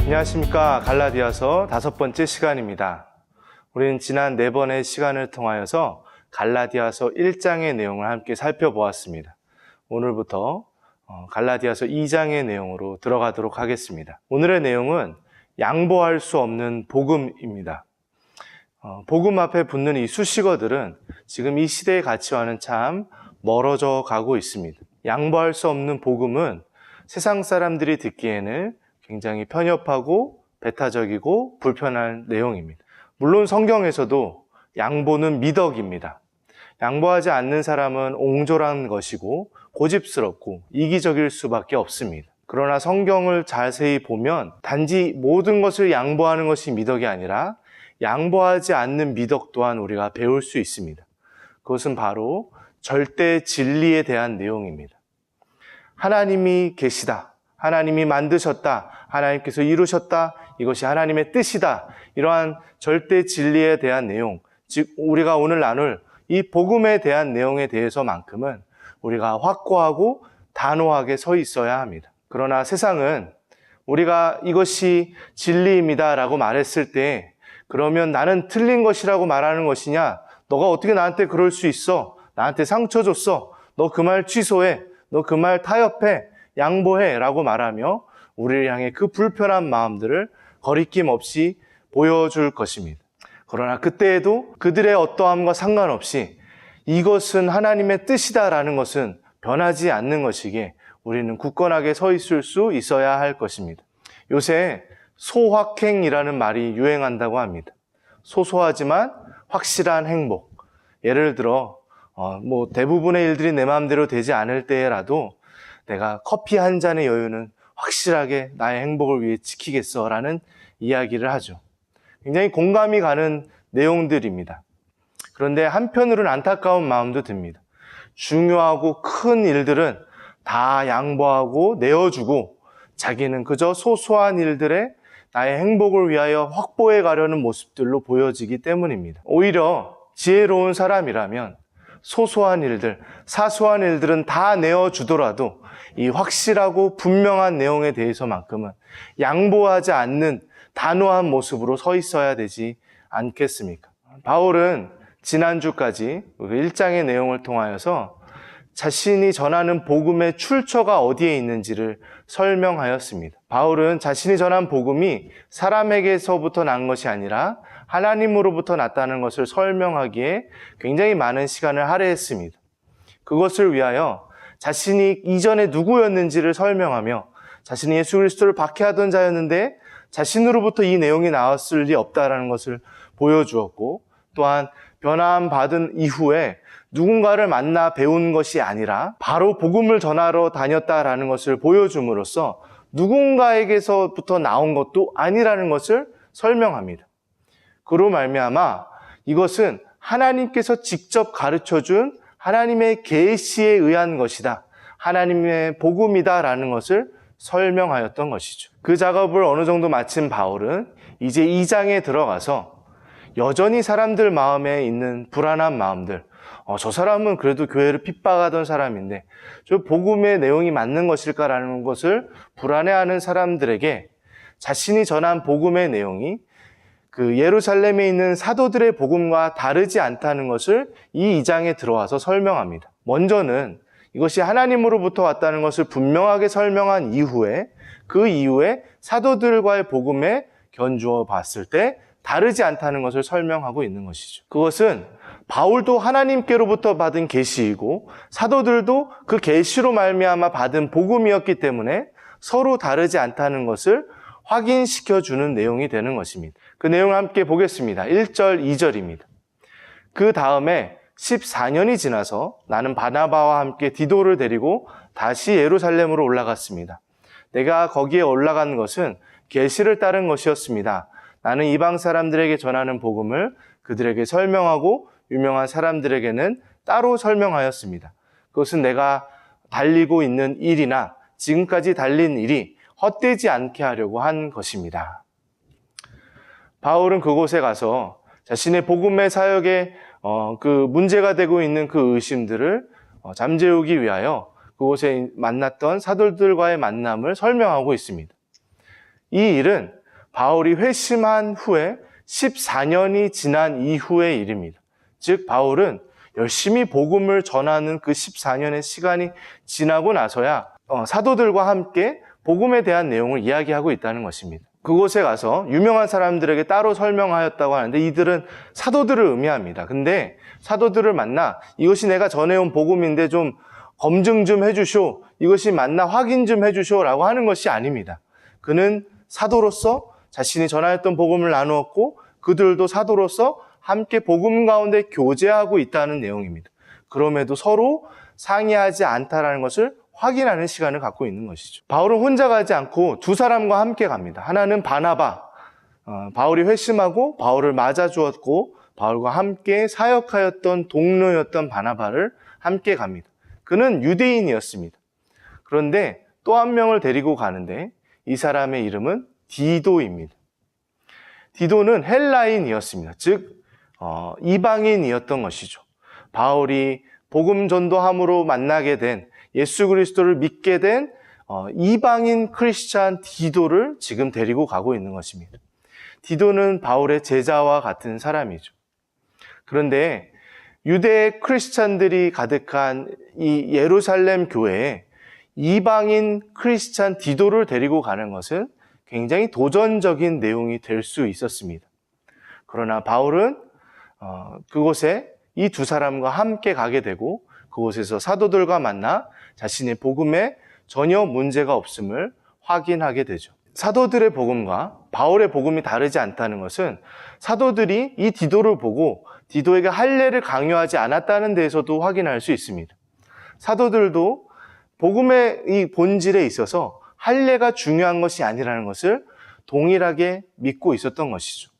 안녕하십니까. 갈라디아서 5번째 시간입니다. 우리는 지난 4번의 시간을 통하여서 갈라디아서 1장의 내용을 함께 살펴보았습니다. 오늘부터 갈라디아서 2장의 내용으로 들어가도록 하겠습니다. 오늘의 내용은 양보할 수 없는 복음입니다. 복음 앞에 붙는 이 수식어들은 지금 이 시대의 가치와는 참 멀어져 가고 있습니다. 양보할 수 없는 복음은 세상 사람들이 듣기에는 굉장히 편협하고 배타적이고 불편한 내용입니다. 물론 성경에서도 양보는 미덕입니다. 양보하지 않는 사람은 옹졸한 것이고 고집스럽고 이기적일 수밖에 없습니다. 그러나 성경을 자세히 보면 단지 모든 것을 양보하는 것이 미덕이 아니라 양보하지 않는 미덕 또한 우리가 배울 수 있습니다. 그것은 바로 절대 진리에 대한 내용입니다. 하나님이 계시다. 하나님이 만드셨다. 하나님께서 이루셨다. 이것이 하나님의 뜻이다. 이러한 절대 진리에 대한 내용, 즉 우리가 오늘 나눌 이 복음에 대한 내용에 대해서만큼은 우리가 확고하고 단호하게 서 있어야 합니다. 그러나 세상은 우리가 이것이 진리입니다 라고 말했을 때 그러면 나는 틀린 것이라고 말하는 것이냐? 너가 어떻게 나한테 그럴 수 있어? 나한테 상처 줬어. 너 그 말 취소해. 너 그 말 타협해. 양보해 라고 말하며 우리를 향해 그 불편한 마음들을 거리낌 없이 보여줄 것입니다. 그러나 그때에도 그들의 어떠함과 상관없이 이것은 하나님의 뜻이다라는 것은 변하지 않는 것이기에 우리는 굳건하게 서 있을 수 있어야 할 것입니다. 요새 소확행이라는 말이 유행한다고 합니다. 소소하지만 확실한 행복. 예를 들어 대부분의 일들이 내 마음대로 되지 않을 때라도 내가 커피 한 잔의 여유는 확실하게 나의 행복을 위해 지키겠어 라는 이야기를 하죠. 굉장히 공감이 가는 내용들입니다. 그런데 한편으로는 안타까운 마음도 듭니다. 중요하고 큰 일들은 다 양보하고 내어주고 자기는 그저 소소한 일들에 나의 행복을 위하여 확보해 가려는 모습들로 보여지기 때문입니다. 오히려 지혜로운 사람이라면 소소한 일들, 사소한 일들은 다 내어주더라도 이 확실하고 분명한 내용에 대해서만큼은 양보하지 않는 단호한 모습으로 서 있어야 되지 않겠습니까? 바울은 지난주까지 1장의 내용을 통하여서 자신이 전하는 복음의 출처가 어디에 있는지를 설명하였습니다. 바울은 자신이 전한 복음이 사람에게서부터 난 것이 아니라 하나님으로부터 났다는 것을 설명하기에 굉장히 많은 시간을 할애했습니다. 그것을 위하여 자신이 이전에 누구였는지를 설명하며 자신이 예수 그리스도를 박해하던 자였는데 자신으로부터 이 내용이 나왔을 리 없다라는 것을 보여주었고 또한 변화함 받은 이후에 누군가를 만나 배운 것이 아니라 바로 복음을 전하러 다녔다라는 것을 보여줌으로써 누군가에게서부터 나온 것도 아니라는 것을 설명합니다. 그로 말미암아 이것은 하나님께서 직접 가르쳐준 하나님의 계시에 의한 것이다. 하나님의 복음이다라는 것을 설명하였던 것이죠. 그 작업을 어느 정도 마친 바울은 이제 2장에 들어가서 여전히 사람들 마음에 있는 불안한 마음들, 저 사람은 그래도 교회를 핍박하던 사람인데 저 복음의 내용이 맞는 것일까라는 것을 불안해하는 사람들에게 자신이 전한 복음의 내용이 그 예루살렘에 있는 사도들의 복음과 다르지 않다는 것을 이 2장에 들어와서 설명합니다. 먼저는 이것이 하나님으로부터 왔다는 것을 분명하게 설명한 이후에 그 이후에 사도들과의 복음에 견주어 봤을 때 다르지 않다는 것을 설명하고 있는 것이죠. 그것은 바울도 하나님께로부터 받은 계시이고 사도들도 그 계시로 말미암아 받은 복음이었기 때문에 서로 다르지 않다는 것을 확인시켜주는 내용이 되는 것입니다. 그 내용을 함께 보겠습니다. 1절, 2절입니다. 그 다음에 14년이 지나서 나는 바나바와 함께 디도를 데리고 다시 예루살렘으로 올라갔습니다. 내가 거기에 올라간 것은 계시를 따른 것이었습니다. 나는 이방 사람들에게 전하는 복음을 그들에게 설명하고 유명한 사람들에게는 따로 설명하였습니다. 그것은 내가 달리고 있는 일이나 지금까지 달린 일이 헛되지 않게 하려고 한 것입니다. 바울은 그곳에 가서 자신의 복음의 사역에 그 문제가 되고 있는 그 의심들을 잠재우기 위하여 그곳에 만났던 사도들과의 만남을 설명하고 있습니다. 이 일은 바울이 회심한 후에 14년이 지난 이후의 일입니다. 즉 바울은 열심히 복음을 전하는 그 14년의 시간이 지나고 나서야 사도들과 함께 복음에 대한 내용을 이야기하고 있다는 것입니다. 그곳에 가서 유명한 사람들에게 따로 설명하였다고 하는데 이들은 사도들을 의미합니다. 근데 사도들을 만나 이것이 내가 전해온 복음인데 좀 검증 좀 해주쇼, 이것이 맞나 확인 좀 해주쇼 라고 하는 것이 아닙니다. 그는 사도로서 자신이 전하였던 복음을 나누었고 그들도 사도로서 함께 복음 가운데 교제하고 있다는 내용입니다. 그럼에도 서로 상의하지 않다라는 것을 확인하는 시간을 갖고 있는 것이죠. 바울은 혼자 가지 않고 두 사람과 함께 갑니다. 하나는 바나바, 바울이 회심하고 바울을 맞아주었고 바울과 함께 사역하였던 동료였던 바나바를 함께 갑니다. 그는 유대인이었습니다. 그런데 또 한 명을 데리고 가는데 이 사람의 이름은 디도입니다. 디도는 헬라인이었습니다. 즉 이방인이었던 것이죠. 바울이 복음 전도함으로 만나게 된 예수 그리스도를 믿게 된 이방인 크리스찬 디도를 지금 데리고 가고 있는 것입니다. 디도는 바울의 제자와 같은 사람이죠. 그런데 유대 크리스찬들이 가득한 이 예루살렘 교회에 이방인 크리스찬 디도를 데리고 가는 것은 굉장히 도전적인 내용이 될 수 있었습니다. 그러나 바울은 그곳에 이 두 사람과 함께 가게 되고 그곳에서 사도들과 만나 자신의 복음에 전혀 문제가 없음을 확인하게 되죠. 사도들의 복음과 바울의 복음이 다르지 않다는 것은 사도들이 이 디도를 보고 디도에게 할례를 강요하지 않았다는 데에서도 확인할 수 있습니다. 사도들도 복음의 이 본질에 있어서 할례가 중요한 것이 아니라는 것을 동일하게 믿고 있었던 것이죠.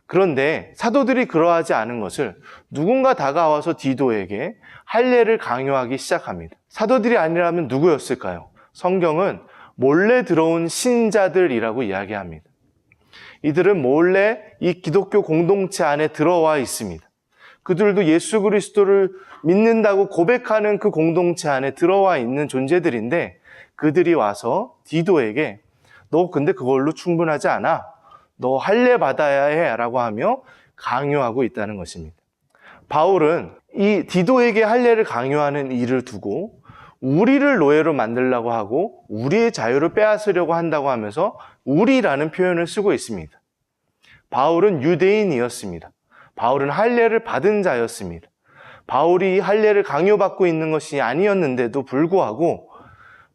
그런데 사도들이 그러하지 않은 것을 누군가 다가와서 디도에게 할례를 강요하기 시작합니다. 사도들이 아니라면 누구였을까요? 성경은 몰래 들어온 신자들이라고 이야기합니다. 이들은 몰래 이 기독교 공동체 안에 들어와 있습니다. 그들도 예수 그리스도를 믿는다고 고백하는 그 공동체 안에 들어와 있는 존재들인데 그들이 와서 디도에게 너 근데 그걸로 충분하지 않아. 너 할례 받아야 해 라고 하며 강요하고 있다는 것입니다. 바울은 이 디도에게 할례를 강요하는 일을 두고 우리를 노예로 만들려고 하고 우리의 자유를 빼앗으려고 한다고 하면서 우리라는 표현을 쓰고 있습니다. 바울은 유대인이었습니다. 바울은 할례를 받은 자였습니다. 바울이 할례를 강요받고 있는 것이 아니었는데도 불구하고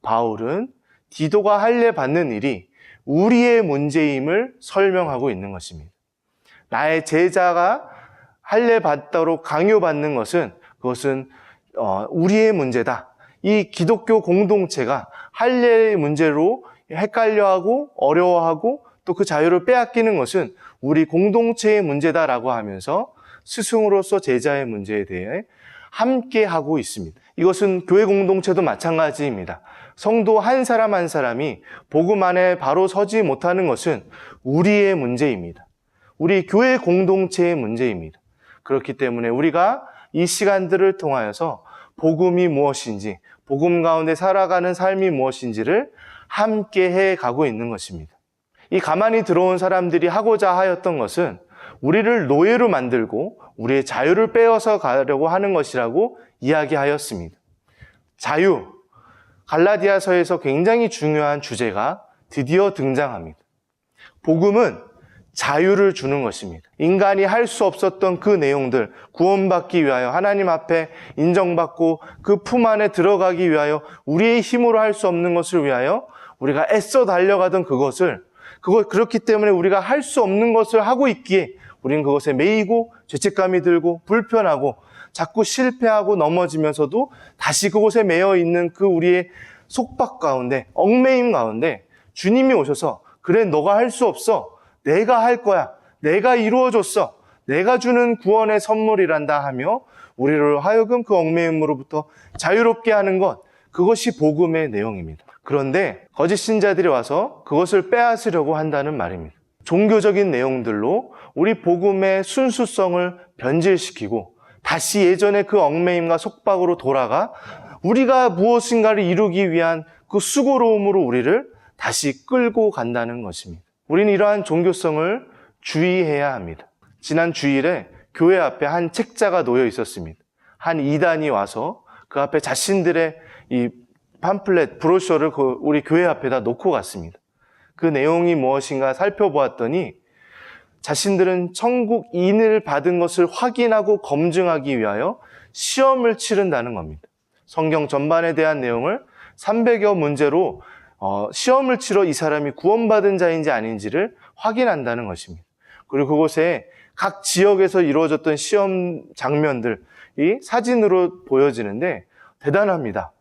바울은 디도가 할례 받는 일이 우리의 문제임을 설명하고 있는 것입니다. 나의 제자가 할례 받도록 강요받는 것은 그것은 우리의 문제다. 이 기독교 공동체가 할례의 문제로 헷갈려하고 어려워하고 또 그 자유를 빼앗기는 것은 우리 공동체의 문제다라고 하면서 스승으로서 제자의 문제에 대해 함께 하고 있습니다. 이것은 교회 공동체도 마찬가지입니다. 성도 한 사람 한 사람이 복음 안에 바로 서지 못하는 것은 우리의 문제입니다. 우리 교회 공동체의 문제입니다. 그렇기 때문에 우리가 이 시간들을 통하여서 복음이 무엇인지, 복음 가운데 살아가는 삶이 무엇인지를 함께 해 가고 있는 것입니다. 이 가만히 들어온 사람들이 하고자 하였던 것은 우리를 노예로 만들고 우리의 자유를 빼앗아 가려고 하는 것이라고 이야기하였습니다. 자유, 갈라디아서에서 굉장히 중요한 주제가 드디어 등장합니다. 복음은 자유를 주는 것입니다. 인간이 할 수 없었던 그 내용들, 구원받기 위하여 하나님 앞에 인정받고 그 품 안에 들어가기 위하여 우리의 힘으로 할 수 없는 것을 위하여 우리가 애써 달려가던 그렇기 때문에 우리가 할 수 없는 것을 하고 있기에 우리는 그것에 매이고 죄책감이 들고 불편하고 자꾸 실패하고 넘어지면서도 다시 그곳에 매여 있는 그 우리의 속박 가운데, 얽매임 가운데 주님이 오셔서 그래 너가 할 수 없어. 내가 할 거야. 내가 이루어줬어. 내가 주는 구원의 선물이란다 하며 우리를 하여금 그 얽매임으로부터 자유롭게 하는 것, 그것이 복음의 내용입니다. 그런데 거짓 신자들이 와서 그것을 빼앗으려고 한다는 말입니다. 종교적인 내용들로 우리 복음의 순수성을 변질시키고 다시 예전의 그 얽매임과 속박으로 돌아가 우리가 무엇인가를 이루기 위한 그 수고로움으로 우리를 다시 끌고 간다는 것입니다. 우리는 이러한 종교성을 주의해야 합니다. 지난 주일에 교회 앞에 한 책자가 놓여 있었습니다. 한 이단이 와서 그 앞에 자신들의 이 팜플렛, 브로셔를 우리 교회 앞에다 놓고 갔습니다. 그 내용이 무엇인가 살펴보았더니 자신들은 천국인을 받은 것을 확인하고 검증하기 위하여 시험을 치른다는 겁니다. 성경 전반에 대한 내용을 300여 문제로 시험을 치러 이 사람이 구원받은 자인지 아닌지를 확인한다는 것입니다. 그리고 그곳에 각 지역에서 이루어졌던 시험 장면들이 사진으로 보여지는데 대단합니다.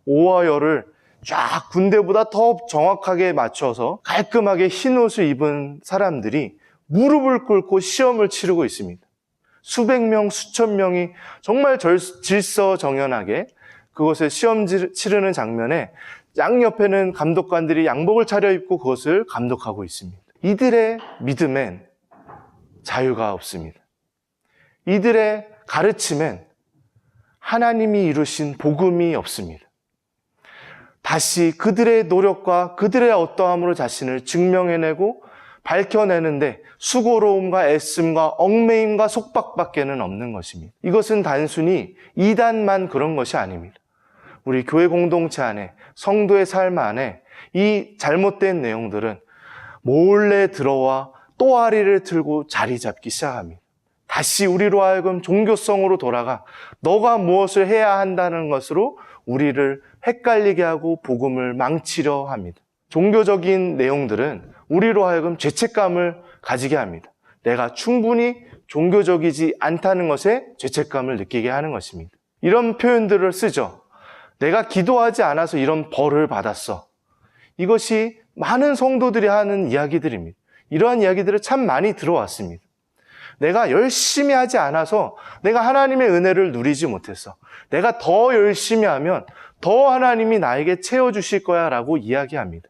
오와 열을 쫙 군대보다 더 정확하게 맞춰서 깔끔하게 흰 옷을 입은 사람들이 무릎을 꿇고 시험을 치르고 있습니다. 수백 명, 수천 명이 정말 질서정연하게 그것에 시험 치르는 장면에 양옆에는 감독관들이 양복을 차려입고 그것을 감독하고 있습니다. 이들의 믿음엔 자유가 없습니다. 이들의 가르침엔 하나님이 이루신 복음이 없습니다. 다시 그들의 노력과 그들의 어떠함으로 자신을 증명해내고 밝혀내는데 수고로움과 애씀과 얽매임과 속박밖에는 없는 것입니다. 이것은 단순히 이단만 그런 것이 아닙니다. 우리 교회 공동체 안에, 성도의 삶 안에 이 잘못된 내용들은 몰래 들어와 또아리를 틀고 자리 잡기 시작합니다. 다시 우리로 하여금 종교성으로 돌아가 너가 무엇을 해야 한다는 것으로 우리를 헷갈리게 하고 복음을 망치려 합니다. 종교적인 내용들은 우리로 하여금 죄책감을 가지게 합니다. 내가 충분히 종교적이지 않다는 것에 죄책감을 느끼게 하는 것입니다. 이런 표현들을 쓰죠. 내가 기도하지 않아서 이런 벌을 받았어. 이것이 많은 성도들이 하는 이야기들입니다. 이러한 이야기들을 참 많이 들어왔습니다. 내가 열심히 하지 않아서 내가 하나님의 은혜를 누리지 못했어. 내가 더 열심히 하면 더 하나님이 나에게 채워주실 거야 라고 이야기합니다.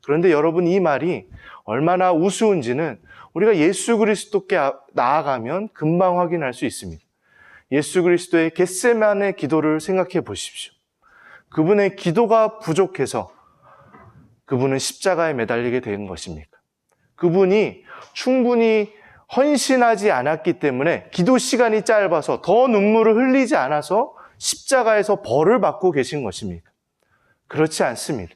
그런데 여러분, 이 말이 얼마나 우스운지는 우리가 예수 그리스도께 나아가면 금방 확인할 수 있습니다. 예수 그리스도의 겟세마네 기도를 생각해 보십시오. 그분의 기도가 부족해서 그분은 십자가에 매달리게 된 것입니까? 그분이 충분히 헌신하지 않았기 때문에 기도 시간이 짧아서 더 눈물을 흘리지 않아서 십자가에서 벌을 받고 계신 것입니까? 그렇지 않습니다.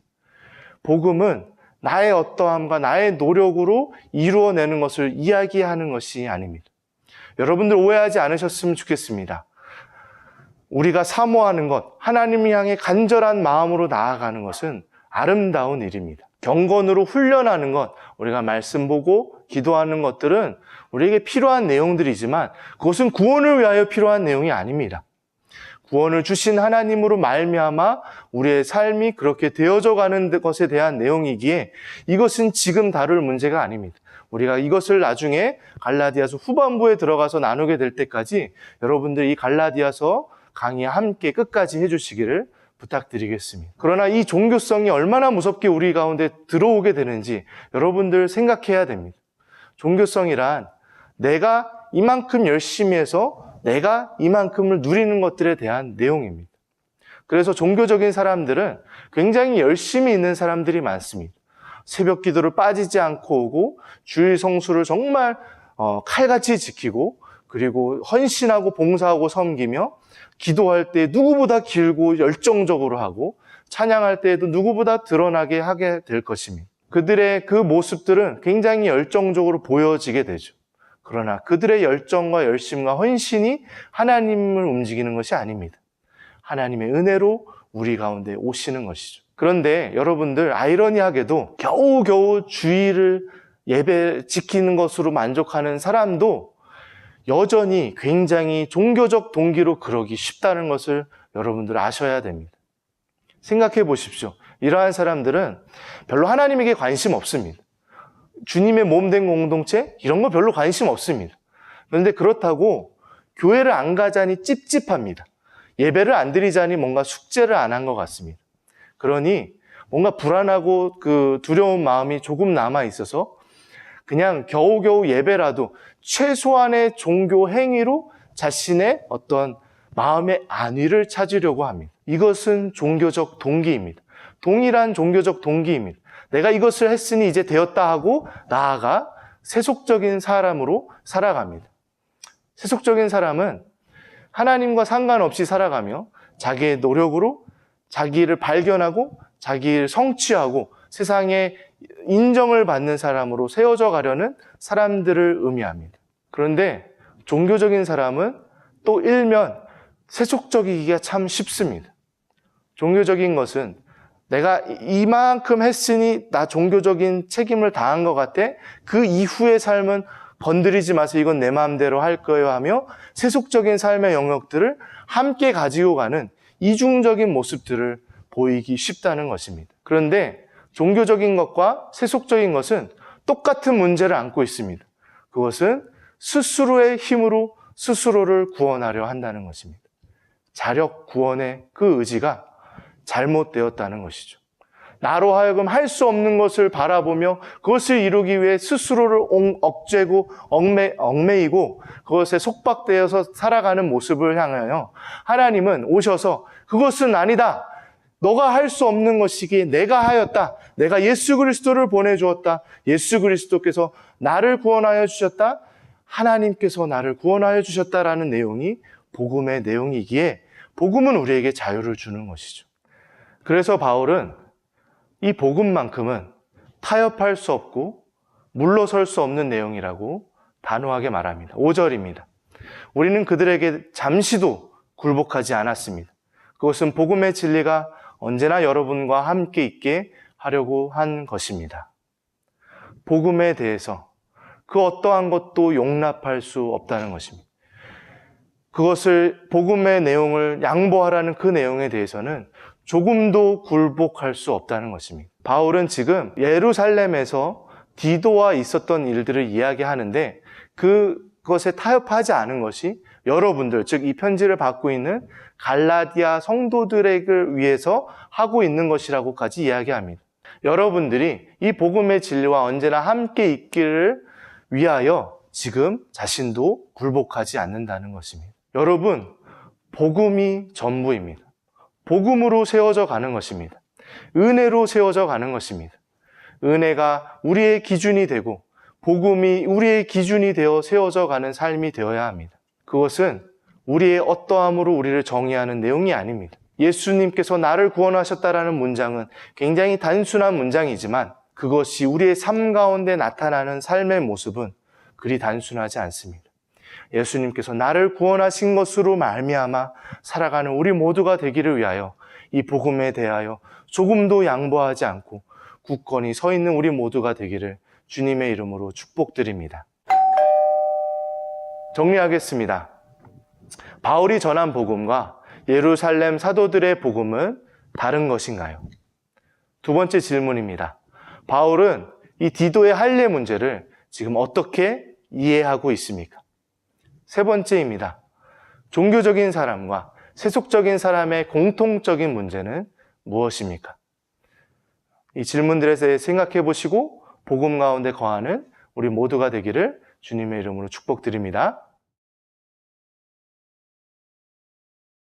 복음은 나의 어떠함과 나의 노력으로 이루어내는 것을 이야기하는 것이 아닙니다. 여러분들 오해하지 않으셨으면 좋겠습니다. 우리가 사모하는 것, 하나님을 향해 간절한 마음으로 나아가는 것은 아름다운 일입니다. 경건으로 훈련하는 것, 우리가 말씀 보고 기도하는 것들은 우리에게 필요한 내용들이지만 그것은 구원을 위하여 필요한 내용이 아닙니다. 구원을 주신 하나님으로 말미암아 우리의 삶이 그렇게 되어져 가는 것에 대한 내용이기에 이것은 지금 다룰 문제가 아닙니다. 우리가 이것을 나중에 갈라디아서 후반부에 들어가서 나누게 될 때까지 여러분들 이 갈라디아서 강의 함께 끝까지 해주시기를 부탁드리겠습니다. 그러나 이 종교성이 얼마나 무섭게 우리 가운데 들어오게 되는지 여러분들 생각해야 됩니다. 종교성이란 내가 이만큼 열심히 해서 내가 이만큼을 누리는 것들에 대한 내용입니다. 그래서 종교적인 사람들은 굉장히 열심히 있는 사람들이 많습니다. 새벽 기도를 빠지지 않고 오고 주일 성수를 정말 칼같이 지키고 그리고 헌신하고 봉사하고 섬기며 기도할 때 누구보다 길고 열정적으로 하고 찬양할 때에도 누구보다 드러나게 하게 될 것입니다. 그들의 그 모습들은 굉장히 열정적으로 보여지게 되죠. 그러나 그들의 열정과 열심과 헌신이 하나님을 움직이는 것이 아닙니다. 하나님의 은혜로 우리 가운데 오시는 것이죠. 그런데 여러분들 아이러니하게도 겨우겨우 주일을 예배 지키는 것으로 만족하는 사람도 여전히 굉장히 종교적 동기로 그러기 쉽다는 것을 여러분들 아셔야 됩니다. 생각해 보십시오. 이러한 사람들은 별로 하나님에게 관심 없습니다. 주님의 몸된 공동체 이런 거 별로 관심 없습니다. 그런데 그렇다고 교회를 안 가자니 찝찝합니다. 예배를 안 드리자니 뭔가 숙제를 안 한 것 같습니다. 그러니 뭔가 불안하고 그 두려운 마음이 조금 남아 있어서 그냥 겨우겨우 예배라도 최소한의 종교 행위로 자신의 어떤 마음의 안위를 찾으려고 합니다. 이것은 종교적 동기입니다. 동일한 종교적 동기입니다. 내가 이것을 했으니 이제 되었다 하고 나아가 세속적인 사람으로 살아갑니다. 세속적인 사람은 하나님과 상관없이 살아가며 자기의 노력으로 자기를 발견하고 자기를 성취하고 세상에 인정을 받는 사람으로 세워져 가려는 사람들을 의미합니다. 그런데 종교적인 사람은 또 일면 세속적이기가 참 쉽습니다. 종교적인 것은 내가 이만큼 했으니 나 종교적인 책임을 다한 것 같아. 그 이후의 삶은 건드리지 마세요. 이건 내 마음대로 할 거예요 하며 세속적인 삶의 영역들을 함께 가지고 가는 이중적인 모습들을 보이기 쉽다는 것입니다. 그런데 종교적인 것과 세속적인 것은 똑같은 문제를 안고 있습니다. 그것은 스스로의 힘으로 스스로를 구원하려 한다는 것입니다. 자력 구원의 그 의지가 잘못되었다는 것이죠. 나로 하여금 할 수 없는 것을 바라보며 그것을 이루기 위해 스스로를 억제고 얽매이고 그것에 속박되어서 살아가는 모습을 향하여 하나님은 오셔서 그것은 아니다. 너가 할 수 없는 것이기에 내가 하였다. 내가 예수 그리스도를 보내주었다. 예수 그리스도께서 나를 구원하여 주셨다. 하나님께서 나를 구원하여 주셨다라는 내용이 복음의 내용이기에 복음은 우리에게 자유를 주는 것이죠. 그래서 바울은 이 복음만큼은 타협할 수 없고 물러설 수 없는 내용이라고 단호하게 말합니다. 5절입니다. 우리는 그들에게 잠시도 굴복하지 않았습니다. 그것은 복음의 진리가 언제나 여러분과 함께 있게 하려고 한 것입니다. 복음에 대해서 그 어떠한 것도 용납할 수 없다는 것입니다. 그것을 복음의 내용을 양보하라는 그 내용에 대해서는 조금도 굴복할 수 없다는 것입니다. 바울은 지금 예루살렘에서 디도와 있었던 일들을 이야기하는데 그것에 타협하지 않은 것이 여러분들, 즉 이 편지를 받고 있는 갈라디아 성도들을 위해서 하고 있는 것이라고까지 이야기합니다. 여러분들이 이 복음의 진리와 언제나 함께 있기를 위하여 지금 자신도 굴복하지 않는다는 것입니다. 여러분, 복음이 전부입니다. 복음으로 세워져 가는 것입니다. 은혜로 세워져 가는 것입니다. 은혜가 우리의 기준이 되고 복음이 우리의 기준이 되어 세워져 가는 삶이 되어야 합니다. 그것은 우리의 어떠함으로 우리를 정의하는 내용이 아닙니다. 예수님께서 나를 구원하셨다라는 문장은 굉장히 단순한 문장이지만 그것이 우리의 삶 가운데 나타나는 삶의 모습은 그리 단순하지 않습니다. 예수님께서 나를 구원하신 것으로 말미암아 살아가는 우리 모두가 되기를 위하여 이 복음에 대하여 조금도 양보하지 않고 굳건히 서 있는 우리 모두가 되기를 주님의 이름으로 축복드립니다. 정리하겠습니다. 바울이 전한 복음과 예루살렘 사도들의 복음은 다른 것인가요? 두 번째 질문입니다. 바울은 이 디도의 할례 문제를 지금 어떻게 이해하고 있습니까? 세 번째입니다. 종교적인 사람과 세속적인 사람의 공통적인 문제는 무엇입니까? 이 질문들에 대해 생각해 보시고 복음 가운데 거하는 우리 모두가 되기를 주님의 이름으로 축복드립니다.